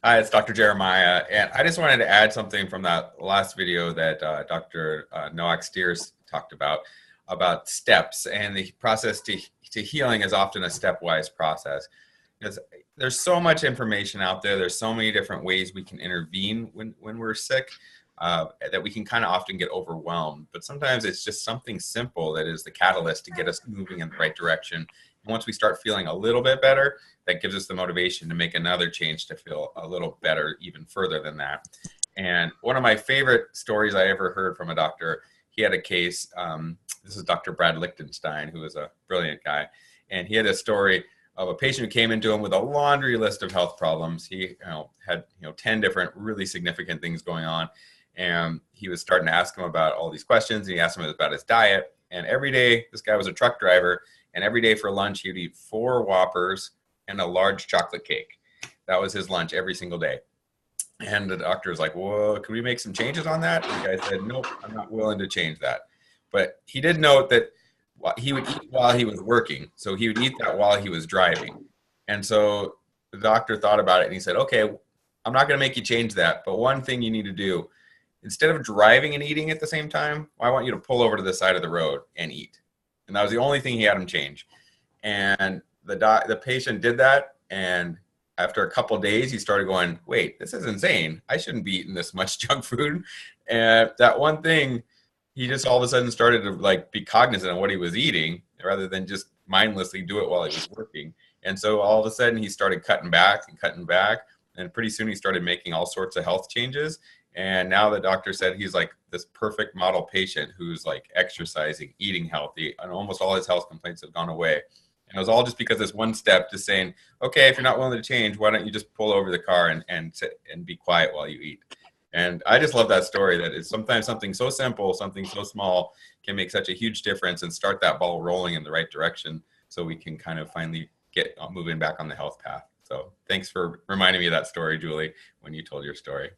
Hi, it's Dr. Jeremiah, and I just wanted to add something from that last video that Dr. Noak Steers talked about steps, and the process to healing is often a stepwise process. Because there's so much information out there, there's so many different ways we can intervene when we're sick, that we can kind of often get overwhelmed. But sometimes it's just something simple that is the catalyst to get us moving in the right direction. And once we start feeling a little bit better, that gives us the motivation to make another change to feel a little better even further than that. And one of my favorite stories I ever heard from a doctor, he had a case. This is Dr. Brad Lichtenstein, who is a brilliant guy. And he had a story of a patient who came into him with a laundry list of health problems. He had 10 different really significant things going on. And he was starting to ask him about all these questions. And he asked him about his diet. And every day, this guy was a truck driver. And every day for lunch, he'd eat 4 Whoppers and a large chocolate cake. That was his lunch every single day. And the doctor was like, "Whoa, can we make some changes on that?" And the guy said, "Nope, I'm not willing to change that." But he did note that he would eat while he was working. So he would eat that while he was driving. And so the doctor thought about it and he said, "Okay, I'm not going to make you change that. But one thing you need to do, instead of driving and eating at the same time, I want you to pull over to the side of the road and eat." And that was the only thing he had him change. And the patient did that, and after a couple of days, he started going, "Wait, this is insane. I shouldn't be eating this much junk food." And that one thing, he just all of a sudden started to like be cognizant of what he was eating rather than just mindlessly do it while he was working. And so all of a sudden, he started cutting back and cutting back, and pretty soon he started making all sorts of health changes. And now the doctor said he's like this perfect model patient who's like exercising, eating healthy, and almost all his health complaints have gone away. And it was all just because this one step, just saying, "Okay, if you're not willing to change, why don't you just pull over the car and sit and be quiet while you eat?" And I just love that story, that it's sometimes something so simple, something so small can make such a huge difference and start that ball rolling in the right direction so we can kind of finally get moving back on the health path. So thanks for reminding me of that story, Julie, when you told your story.